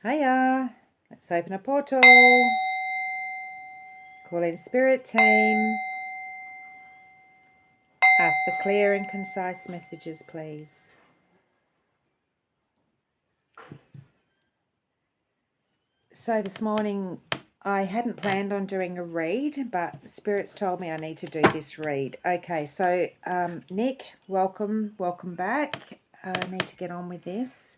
Hiya, let's open a portal. Call in spirit team. Ask for clear and concise messages, please. So this morning I hadn't planned on doing a read, but spirits told me I need to do this read. Okay, so Nick, welcome back. I need to get on with this.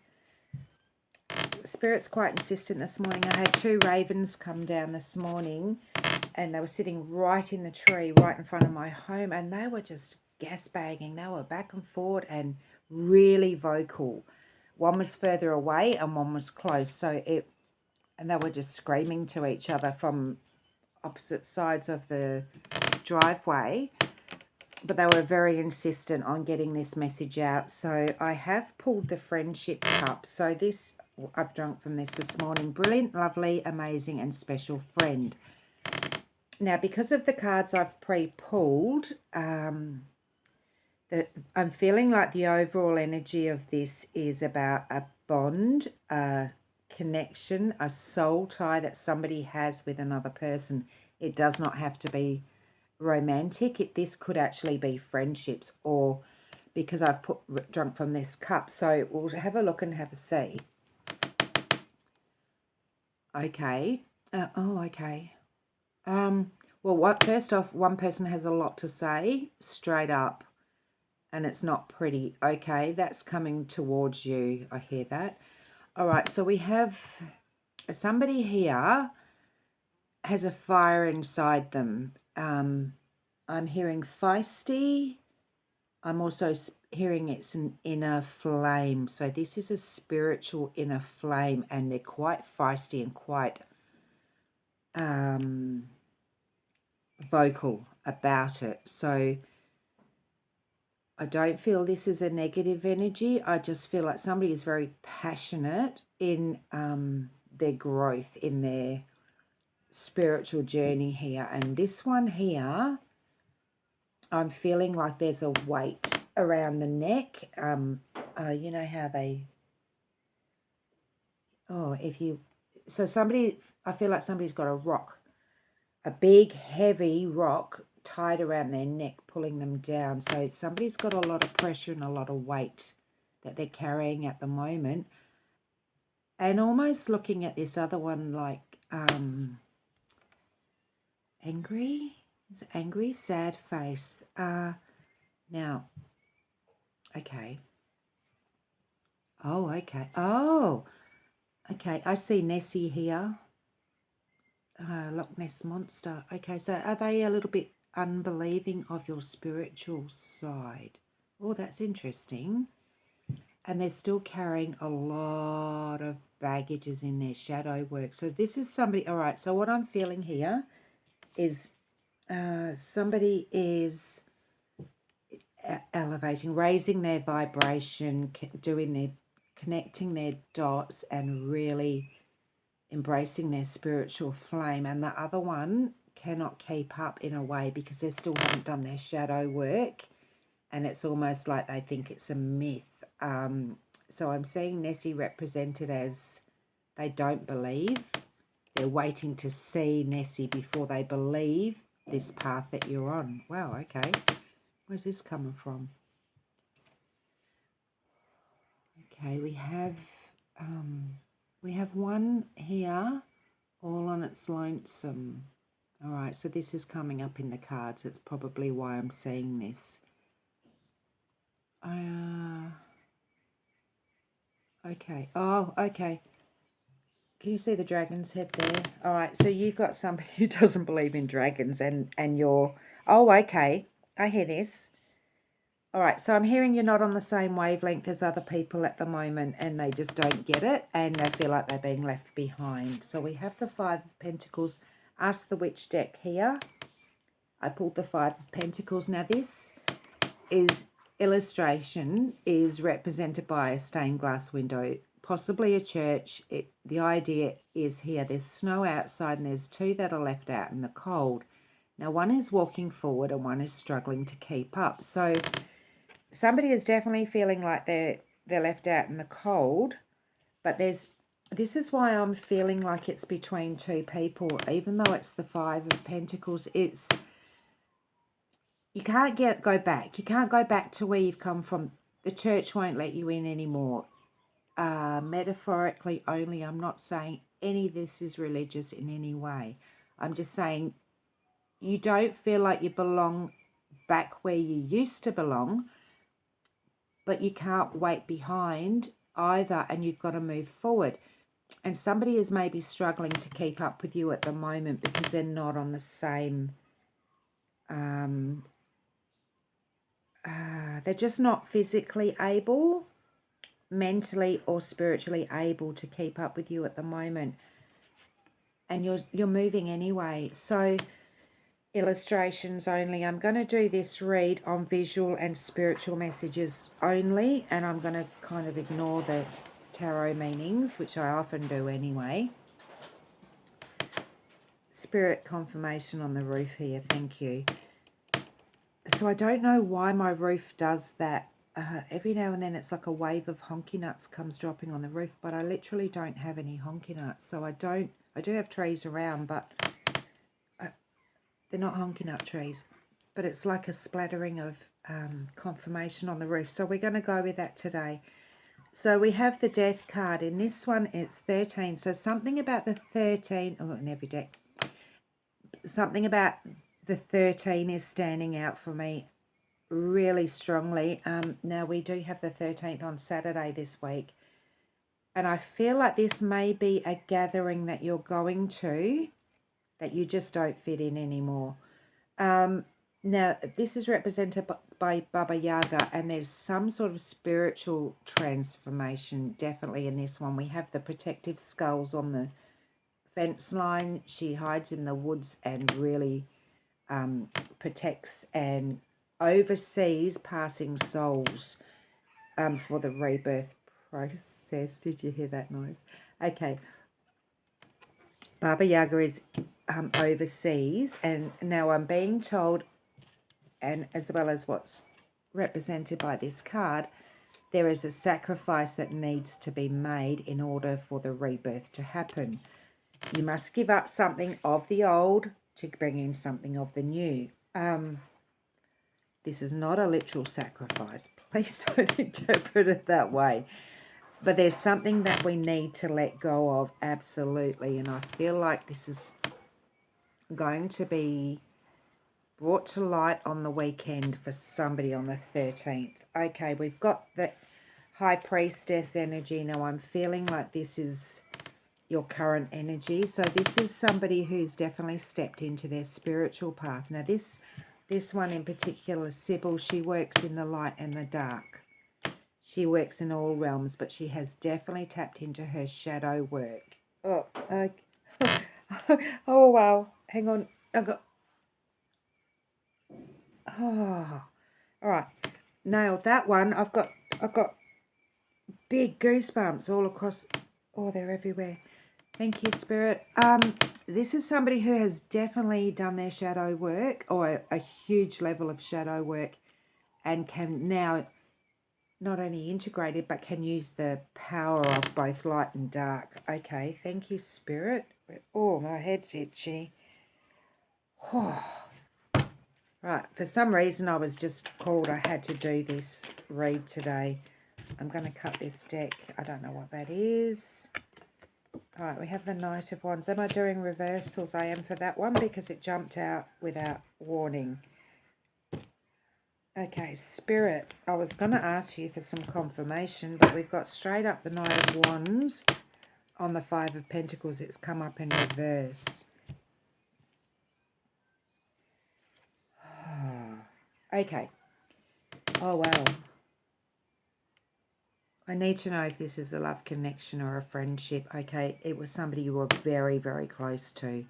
Spirit's quite insistent this morning. I had 2 ravens come down this morning and they were sitting right in the tree right in front of my home, and they were just gas bagging. They were back and forward and really vocal. One was further away and one was close, and they were just screaming to each other from opposite sides of the driveway, but they were very insistent on getting this message out. So I have pulled the friendship cup. So this, I've drunk from this morning. Brilliant, lovely, amazing and special friend. Now, because of the cards I've pre-pulled, I'm feeling like the overall energy of this is about a bond, a connection, a soul tie that somebody has with another person. It does not have to be romantic. This could actually be friendships, or because I've drunk from this cup. So we'll have a look and have a see. Okay. Okay. Well, first off, one person has a lot to say, straight up, and it's not pretty. Okay, that's coming towards you. I hear that. All right, so we have somebody here has a fire inside them. I'm hearing feisty. I'm also hearing it's an inner flame. So this is a spiritual inner flame, and they're quite feisty and quite vocal about it. So I don't feel this is a negative energy. I just feel like somebody is very passionate in their growth, in their spiritual journey here. And this one here, I'm feeling like there's a weight around the neck. You know how they... I feel like somebody's got a rock, a big, heavy rock tied around their neck, pulling them down. So somebody's got a lot of pressure and a lot of weight that they're carrying at the moment. And almost looking at this other one like angry. Is it angry? Sad face. Now, okay. Oh, okay. Oh, okay. I see Nessie here. Loch Ness Monster. Okay, so are they a little bit unbelieving of your spiritual side? Oh, that's interesting. And they're still carrying a lot of baggages in their shadow work. So this is somebody... All right, so what I'm feeling here is somebody is elevating, raising their vibration, connecting their dots and really embracing their spiritual flame. And the other one cannot keep up in a way because they still haven't done their shadow work, and it's almost like they think it's a myth. So I'm seeing Nessie represented as they don't believe. They're waiting to see Nessie before they believe this path that you're on. Wow, okay. Where's this coming from? Okay, we have one here all on its lonesome. All right, so this is coming up in the cards. It's probably why I'm seeing this. Okay. Oh, okay. Can you see the dragon's head there? All right, so you've got somebody who doesn't believe in dragons, and you're... Oh, okay. I hear this. All right, so I'm hearing you're not on the same wavelength as other people at the moment, and they just don't get it, and they feel like they're being left behind. So we have the Five of Pentacles. Ask the Witch deck here. I pulled the Five of Pentacles. Now this illustration is represented by a stained glass window, possibly a church. The idea is here, there's snow outside and there's 2 that are left out in the cold. Now one is walking forward and one is struggling to keep up. So somebody is definitely feeling like they're left out in the cold, but there's This is why I'm feeling like it's between two people, even though it's the Five of Pentacles. It's, you can't go back. You can't go back to where you've come from. The church won't let you in anymore. Metaphorically only. I'm not saying any of this is religious in any way. I'm just saying you don't feel like you belong back where you used to belong, but you can't wait behind either, and you've got to move forward. And somebody is maybe struggling to keep up with you at the moment because they're not on the same, they're just not physically able, mentally or spiritually able to keep up with you at the moment. And you're moving anyway. So illustrations only. I'm going to do this read on visual and spiritual messages only, and I'm going to kind of ignore the tarot meanings, which I often do anyway. Spirit confirmation on the roof here, thank you. So I don't know why my roof does that. Every now and then it's like a wave of honky nuts comes dropping on the roof, but I literally don't have any honky nuts. So I do have trees around, but they're not honky nut trees. But it's like a splattering of confirmation on the roof. So we're going to go with that today. So we have the Death card. In this one, it's 13. So something about the 13, oh, in every deck, something about the 13 is standing out for me really strongly. Now, we do have the 13th on Saturday this week. And I feel like this may be a gathering that you're going to that you just don't fit in anymore. Now, this is represented by Baba Yaga, and there's some sort of spiritual transformation definitely in this one. We have the protective skulls on the fence line. She hides in the woods and really protects and oversees passing souls for the rebirth process. Did you hear that noise? Okay. Baba Yaga is overseas, and now I'm being told, and as well as what's represented by this card, there is a sacrifice that needs to be made in order for the rebirth to happen. You must give up something of the old to bring in something of the new. This is not a literal sacrifice. Please don't interpret it that way. But there's something that we need to let go of, absolutely. And I feel like this is going to be brought to light on the weekend for somebody on the 13th. Okay, we've got the High Priestess energy. Now, I'm feeling like this is your current energy. So this is somebody who's definitely stepped into their spiritual path. Now, this one in particular, Sybil, she works in the light and the dark. She works in all realms, but she has definitely tapped into her shadow work. Oh, oh wow. Hang on. I've got... Oh, all right. Nailed that one. I've got big goosebumps all across. Oh, they're everywhere. Thank you, Spirit. This is somebody who has definitely done their shadow work, or a huge level of shadow work, and can now not only integrate it, but can use the power of both light and dark. Okay, thank you, Spirit. Oh, my head's itchy. Oh. Right, for some reason I was just called I had to do this read today. I'm going to cut this deck. I don't know what that is. All right, we have the Knight of Wands. Am I doing reversals? I am for that one because it jumped out without warning. Okay, Spirit, I was going to ask you for some confirmation, but we've got straight up the Knight of Wands on the Five of Pentacles. It's come up in reverse. Okay. Oh, wow. I need to know if this is a love connection or a friendship. Okay, it was somebody you were very, very close to.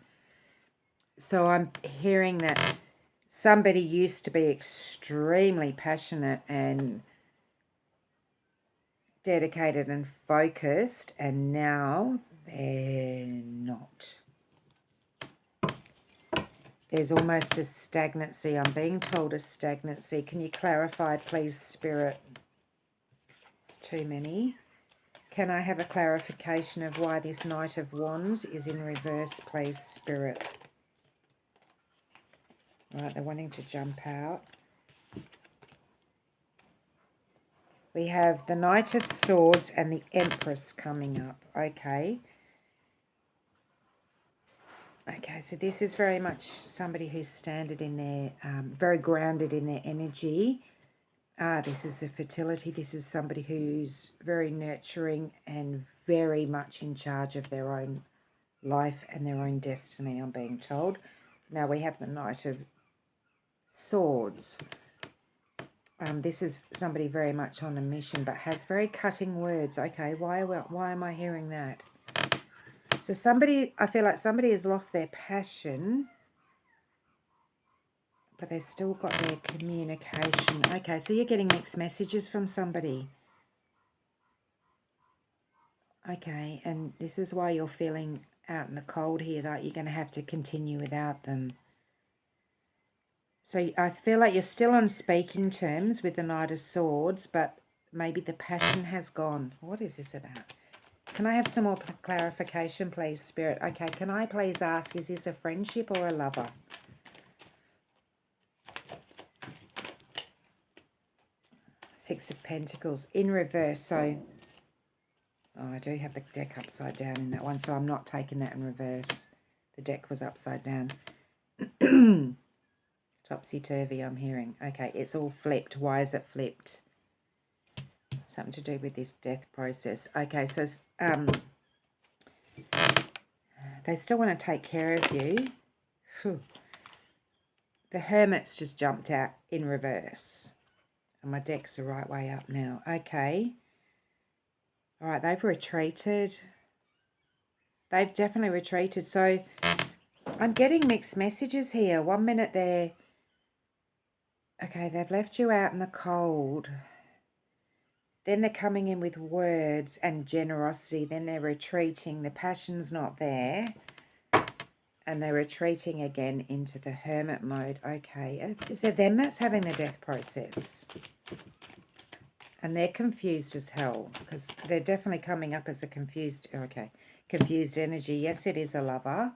So I'm hearing that somebody used to be extremely passionate and dedicated and focused, and now they're not. There's almost a stagnancy. I'm being told a stagnancy. Can you clarify, please, Spirit? It's too many. Can I have a clarification of why this Knight of Wands is in reverse, please, Spirit? Right, they're wanting to jump out. We have the Knight of Swords and the Empress coming up. Okay. Okay, so this is very much somebody who's standard in their, very grounded in their energy. This is the fertility. This is somebody who's very nurturing and very much in charge of their own life and their own destiny, I'm being told. Now we have the Knight of Swords. This is somebody very much on a mission, but has very cutting words. Okay, why am I hearing that? So somebody, I feel like somebody has lost their passion, but they've still got their communication. Okay, so you're getting mixed messages from somebody. Okay, and this is why you're feeling out in the cold here, that you're going to have to continue without them. So I feel like you're still on speaking terms with the Knight of Swords, but maybe the passion has gone. What is this about? Can I have some more clarification, please, Spirit? Okay, can I please ask, is this a friendship or a lover? Six of Pentacles in reverse. So, oh, I do have the deck upside down in that one, so I'm not taking that in reverse. The deck was upside down. Topsy-turvy, I'm hearing. Okay, it's all flipped. Why is it flipped? Something to do with this death process. Okay, so they still want to take care of you. Whew. The Hermit's just jumped out in reverse. And my deck's the right way up now. Okay. All right, they've retreated. They've definitely retreated. So I'm getting mixed messages here. 1 minute they're... Okay, they've left you out in the cold. Then they're coming in with words and generosity. Then they're retreating. The passion's not there. And they're retreating again into the hermit mode. Okay. Is it them that's having the death process? And they're confused as hell. Because they're definitely coming up as a confused... Okay. Confused energy. Yes, it is a lover.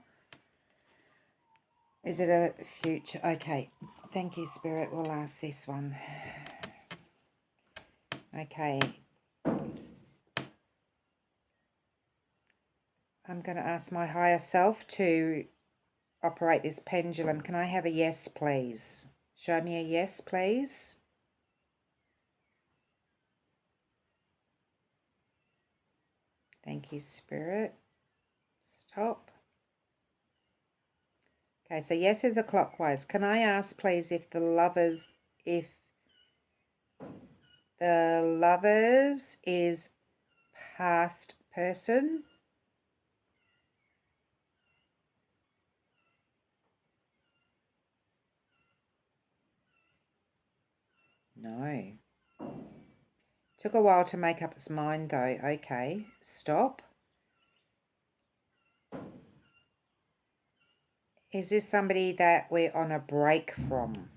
Is it a future? Okay. Thank you, Spirit. We'll ask this one. Okay. I'm going to ask my higher self to operate this pendulum. Can I have a yes, please? Show me a yes, please. Thank you, Spirit. Stop. Okay, so yes is a clockwise. Can I ask, please, if the lovers is past person? No. Took a while to make up its mind, though. Okay, stop. Is this somebody that we're on a break from?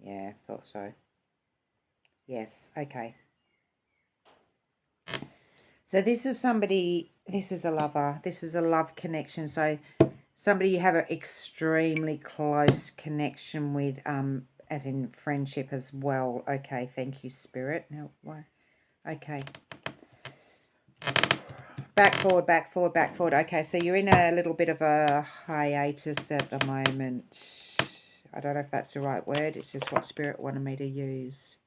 Yeah, thought so. Yes, okay. So this is somebody, this is a lover. This is a love connection. So somebody you have an extremely close connection with, as in friendship as well. Okay, thank you, Spirit. Now, why? Okay. Back forward, back forward, back forward. Okay, so you're in a little bit of a hiatus at the moment. I don't know if that's the right word. It's just what Spirit wanted me to use.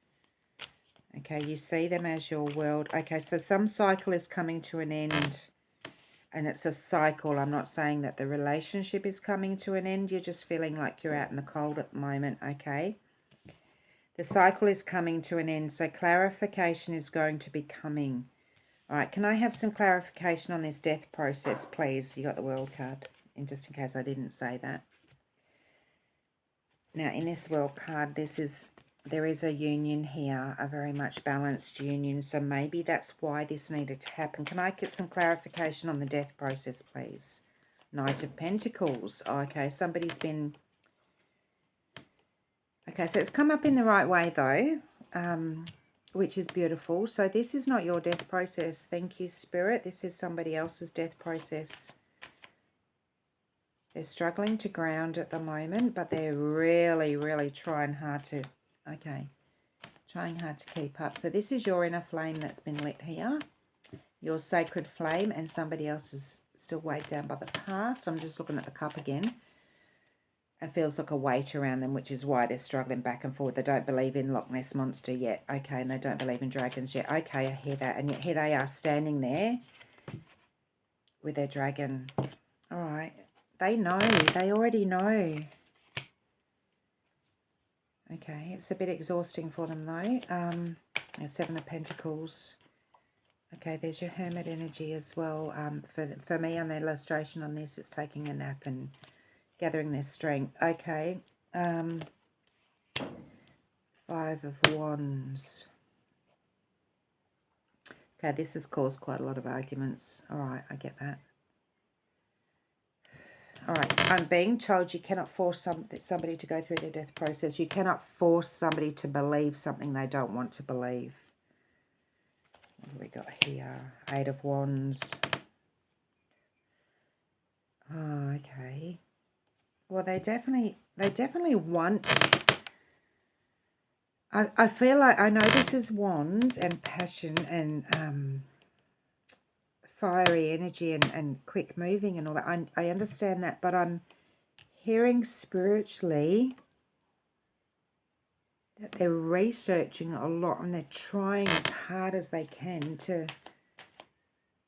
Okay, you see them as your world. Okay, so some cycle is coming to an end. And it's a cycle. I'm not saying that the relationship is coming to an end. You're just feeling like you're out in the cold at the moment, okay? The cycle is coming to an end. So clarification is going to be coming. All right, can I have some clarification on this death process, please? You got the World card, and just in case I didn't say that. Now, in this World card, there is a union here, a very much balanced union. So maybe that's why this needed to happen. Can I get some clarification on the death process, please? Knight of Pentacles. Oh, okay, somebody's been... Okay, so it's come up in the right way, though. which is beautiful. So this is not your death process. Thank you, Spirit. This is somebody else's death process. They're struggling to ground at the moment, but they're really, really trying hard to, trying hard to keep up. So this is your inner flame that's been lit here, your sacred flame, and somebody else is still weighed down by the past. I'm just looking at the cup again. It feels like a weight around them, which is why they're struggling back and forth. They don't believe in Loch Ness Monster yet, okay, and they don't believe in dragons yet. Okay, I hear that, and yet here they are standing there with their dragon. All right, they know. They already know. Okay, it's a bit exhausting for them, though. Seven of Pentacles. Okay, there's your Hermit energy as well. For me, on the illustration on this, it's taking a nap and gathering their strength. Okay. Five of Wands. Okay, this has caused quite a lot of arguments. All right, I get that. All right, I'm being told you cannot force somebody to go through their death process. You cannot force somebody to believe something they don't want to believe. What have we got here? Eight of Wands. Oh, okay. Well, they definitely want... I feel like I know this is Wands and passion and fiery energy and quick moving and all that. I understand that, but I'm hearing spiritually that they're researching a lot and they're trying as hard as they can to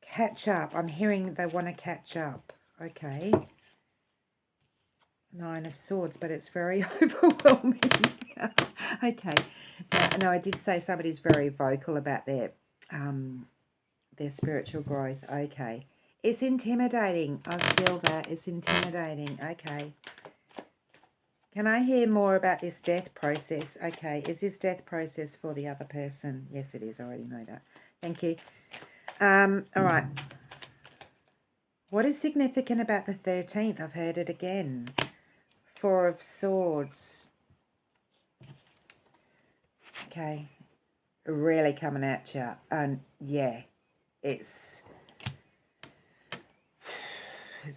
catch up. I'm hearing they want to catch up. Okay. Nine of Swords, but it's very overwhelming. Okay. Now, I did say somebody's very vocal about their spiritual growth. Okay. It's intimidating. I feel that. It's intimidating. Okay. Can I hear more about this death process? Okay. Is this death process for the other person? Yes, it is. I already know that. Thank you. All right. What is significant about the 13th? I've heard it again. Four of Swords. Okay. Really coming at you. And yeah, it's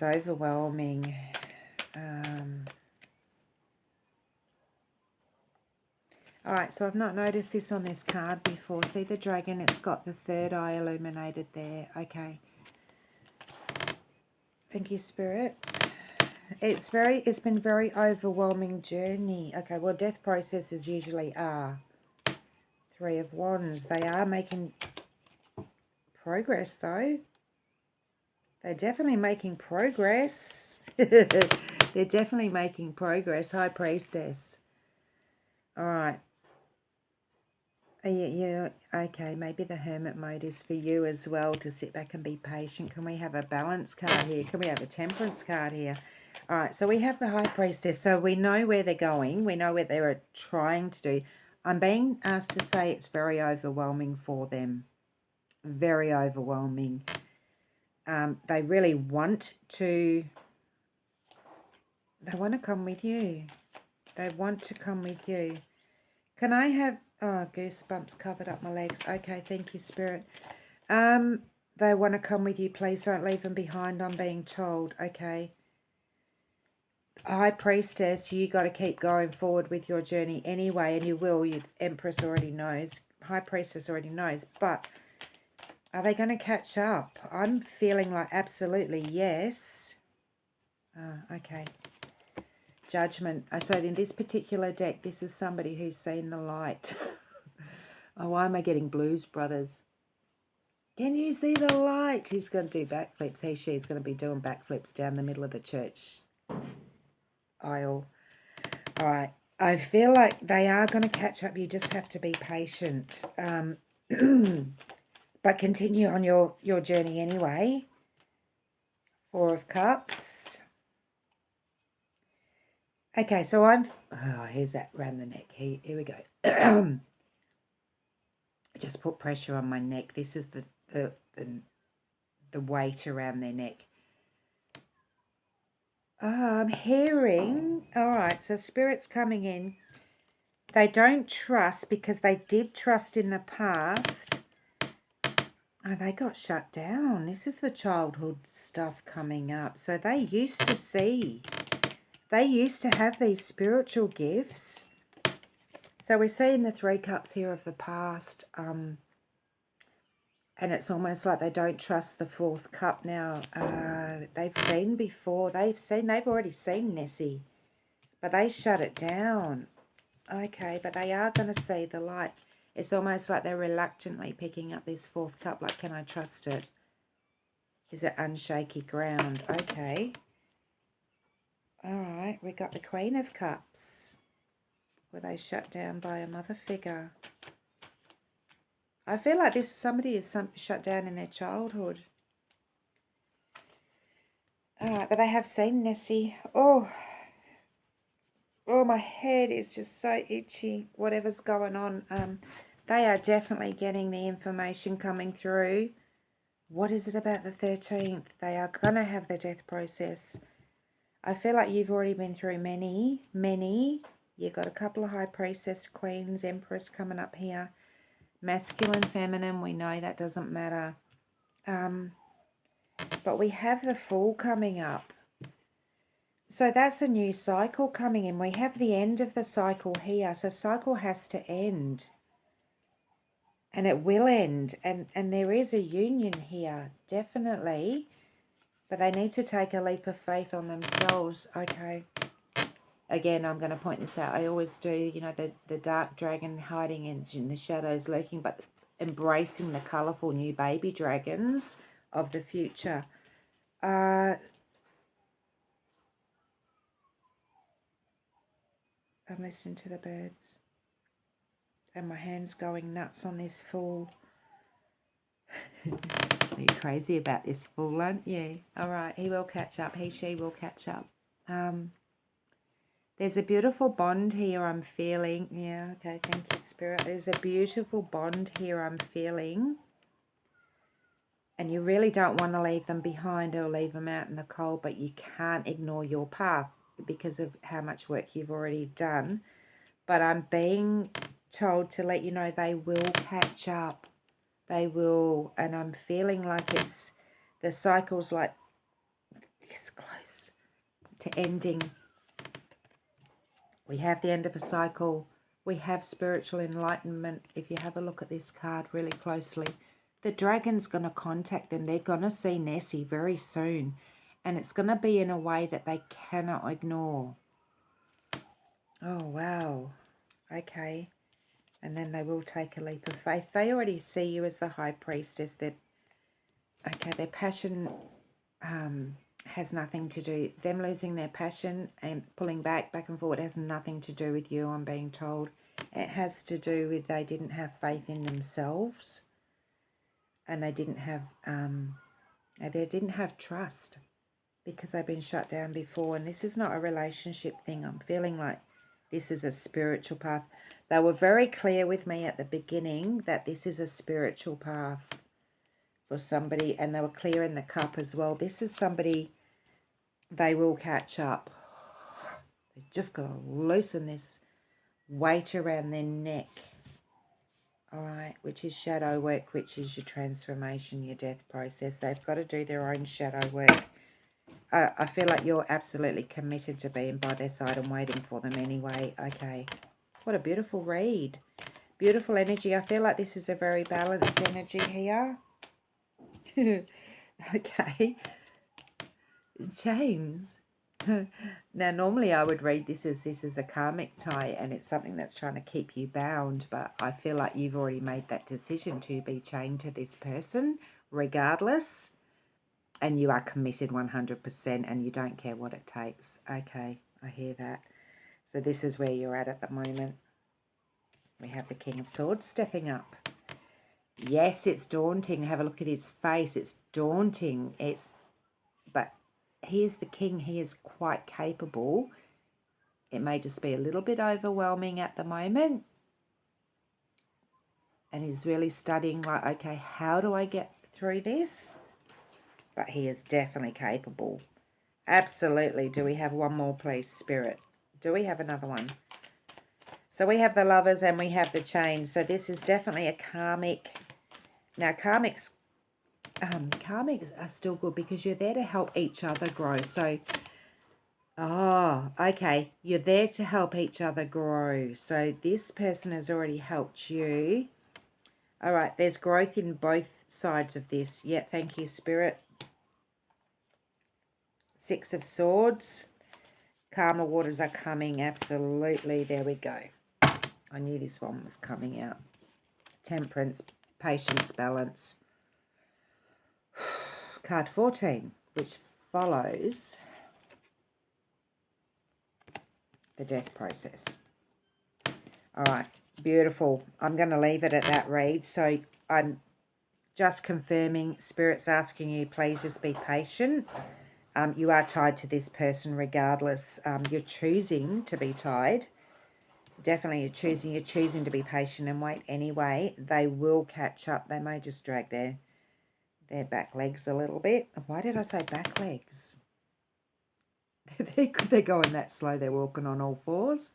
overwhelming. All right, so I've not noticed this on this card before. See the dragon? It's got the third eye illuminated there. Okay. Thank you, Spirit. It's been very overwhelming journey. Okay, well, death processes usually are. Three of Wands. They are making progress, though. They're definitely making progress. They're definitely making progress. High Priestess. All right. Yeah, okay, maybe the Hermit mode is for you as well, to sit back and be patient. Can we have a Balance card here? Can we have a Temperance card here? All right, so we have the High Priestess. So we know where they're going. We know what they're trying to do. I'm being asked to say it's very overwhelming for them. Very overwhelming. They really want to... They want to come with you. They want to come with you. Can I have... Oh, goosebumps covered up my legs. Okay, thank you, Spirit. They want to come with you. Please don't leave them behind, I'm being told. Okay. High Priestess, you got to keep going forward with your journey anyway, and you will. Your Empress already knows. High Priestess already knows. But are they going to catch up? I'm feeling like absolutely yes. Okay. Judgment. So in this particular deck, this is somebody who's seen the light. Oh, why am I getting Blues Brothers? Can you see the light? He's going to do backflips. She's going to be doing backflips down the middle of the church aisle. All right. I feel like they are going to catch up. You just have to be patient. But continue on your journey anyway. Four of Cups. Okay, so here's that around the neck. Here we go. Just put pressure on my neck. This is the weight around their neck. I'm hearing... All right, so Spirit's coming in. They don't trust because they did trust in the past. Oh, they got shut down. This is the childhood stuff coming up. So they used to see. They used to have these spiritual gifts. So we're seeing the 3 cups here of the past. And it's almost like they don't trust the 4th cup now. They've seen before. They've already seen Nessie. But they shut it down. Okay, but they are going to see the light. It's almost like they're reluctantly picking up this 4th cup. Like, can I trust it? Is it unshaky ground? Okay. All right, we got the Queen of Cups. Were they shut down by a mother figure? I feel like somebody is shut down in their childhood. All right, but they have seen Nessie. Oh, my head is just so itchy. Whatever's going on. They are definitely getting the information coming through. What is it about the 13th? They are going to have the death process. I feel like you've already been through many. You've got a couple of High Priestess, Queens, Empress coming up here. Masculine, feminine, we know that doesn't matter. But we have the Fool coming up. So that's a new cycle coming in. We have the end of the cycle here. So cycle has to end. And it will end. And there is a union here, definitely. But they need to take a leap of faith on themselves. Okay. Again, I'm going to point this out. I always do, you know, the dark dragon hiding in the shadows, lurking, but embracing the colourful new baby dragons of the future. I'm listening to the birds. And my hand's going nuts on this Fool. You're crazy about this Fool, aren't you? All right, he will catch up. He, she will catch up. There's a beautiful bond here I'm feeling. Yeah, okay, thank you, Spirit. There's a beautiful bond here I'm feeling. And you really don't want to leave them behind or leave them out in the cold, but you can't ignore your path because of how much work you've already done. But I'm being told to let you know they will catch up. They will. And I'm feeling like it's the cycle's like this close to ending. We have the end of a cycle. We have spiritual enlightenment. If you have a look at this card really closely, the dragon's going to contact them. They're going to see Nessie very soon. And it's going to be in a way that they cannot ignore. Oh, wow. Okay. And then they will take a leap of faith. They already see you as the High Priestess. Their passion has nothing to do. Them losing their passion and pulling back and forward has nothing to do with you, I'm being told. It has to do with they didn't have faith in themselves. And they didn't have trust because they've been shut down before. And this is not a relationship thing. I'm feeling like this is a spiritual path. They were very clear with me at the beginning that this is a spiritual path for somebody. And they were clear in the cup as well. This is somebody, they will catch up. They've just got to loosen this weight around their neck. All right, which is shadow work, which is your transformation, your death process. They've got to do their own shadow work. I feel like you're absolutely committed to being by their side and waiting for them anyway. Okay, what a beautiful read. Beautiful energy. I feel like this is a very balanced energy here. Okay. James. Now, normally I would read this as a karmic tie and it's something that's trying to keep you bound, but I feel like you've already made that decision to be chained to this person regardless, and you are committed 100% and you don't care what it takes. Okay, I hear that. So this is where you're at the moment. We have the King of Swords stepping up. Yes, it's daunting. Have a look at his face. It's daunting. But he is the king. He is quite capable. It may just be a little bit overwhelming at the moment. And he's really studying like, okay, how do I get through this? But he is definitely capable. Absolutely. Do we have one more, please, Spirit? Do we have another one? So we have the Lovers and we have the Change. So this is definitely a karmic. Now, karmics are still good because you're there to help each other grow. So, okay. You're there to help each other grow. So this person has already helped you. All right. There's growth in both sides of this. Yeah, thank you, Spirit. Six of Swords. Karma waters are coming. Absolutely. There we go. I knew this one was coming out. Temperance, patience, balance. Card 14, which follows the death process. All right, beautiful. I'm going to leave it at that read. So I'm just confirming, Spirit's asking you, please just be patient. You are tied to this person regardless. You're choosing to be tied. Definitely you're choosing to be patient and wait anyway. They will catch up. They may just drag their back legs a little bit. Why did I say back legs? They're going that slow. They're walking on all fours.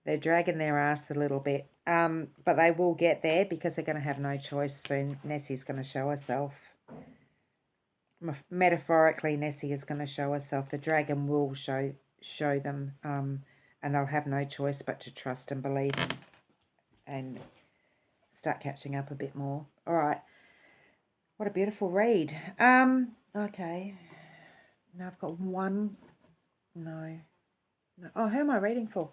They're dragging their ass a little bit. But they will get there because they're going to have no choice soon. Nessie's going to show herself. Metaphorically, Nessie is going to show herself. The dragon will show them. And they'll have no choice but to trust and believe and start catching up a bit more. All right. What a beautiful read. Okay. Now I've got one. No. Oh, who am I reading for?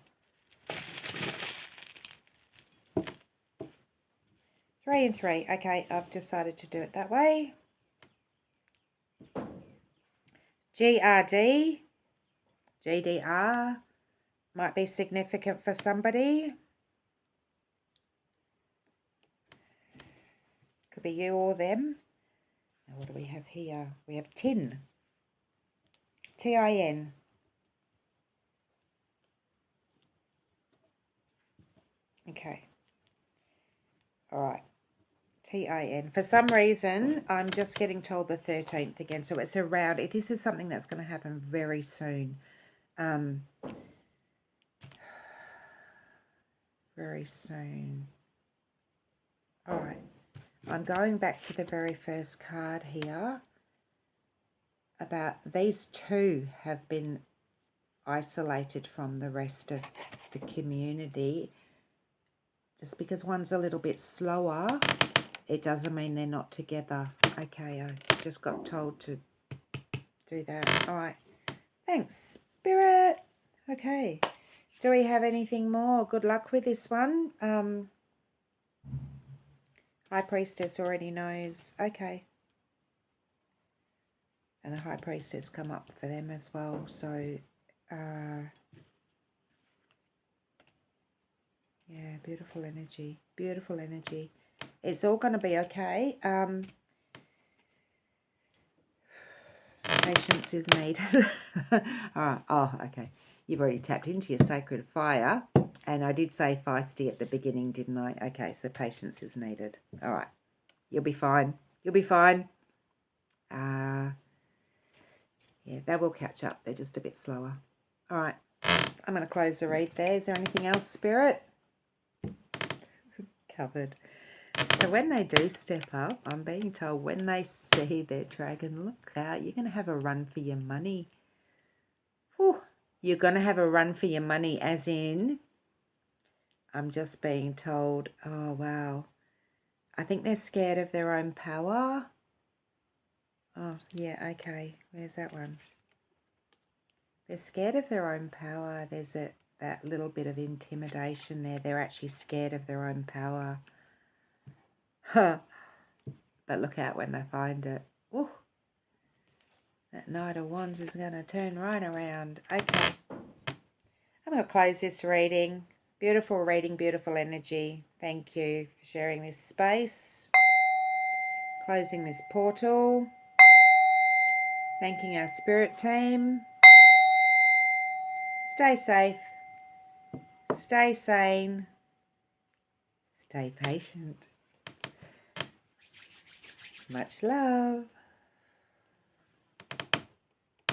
3 and 3. Okay, I've decided to do it that way. GRD. GDR. Might be significant for somebody. Could be you or them. Now what do we have here? We have tin. TIN. Okay. All right. TIN. For some reason, I'm just getting told the 13th again. So it's around. This is something that's going to happen very soon. Very soon. All right. I'm going back to the very first card here. About these two have been isolated from the rest of the community. Just because one's a little bit slower, it doesn't mean they're not together. Okay, I just got told to do that. All right. Thanks, Spirit. Okay. Do we have anything more? Good luck with this one. High Priestess already knows. Okay. And the High Priestess come up for them as well. So, yeah, beautiful energy. Beautiful energy. It's all going to be okay. Patience is needed. All right. Oh, okay. You've already tapped into your sacred fire. And I did say feisty at the beginning, didn't I? Okay, so patience is needed. All right. You'll be fine. You'll be fine. Yeah, they will catch up. They're just a bit slower. All right. I'm going to close the read there. Is there anything else, Spirit? Covered. So when they do step up, I'm being told when they see their dragon, look out, you're going to have a run for your money. Whew. You're going to have a run for your money, as in, I'm just being told, oh, wow. I think they're scared of their own power. Oh, yeah, okay. Where's that one? They're scared of their own power. There's that little bit of intimidation there. They're actually scared of their own power. Huh. But look out when they find it. Ooh. That Knight of Wands is going to turn right around. Okay. I'm going to close this reading. Beautiful reading, beautiful energy. Thank you for sharing this space. Closing this portal. Thanking our spirit team. Stay safe. Stay sane. Stay patient. Much love.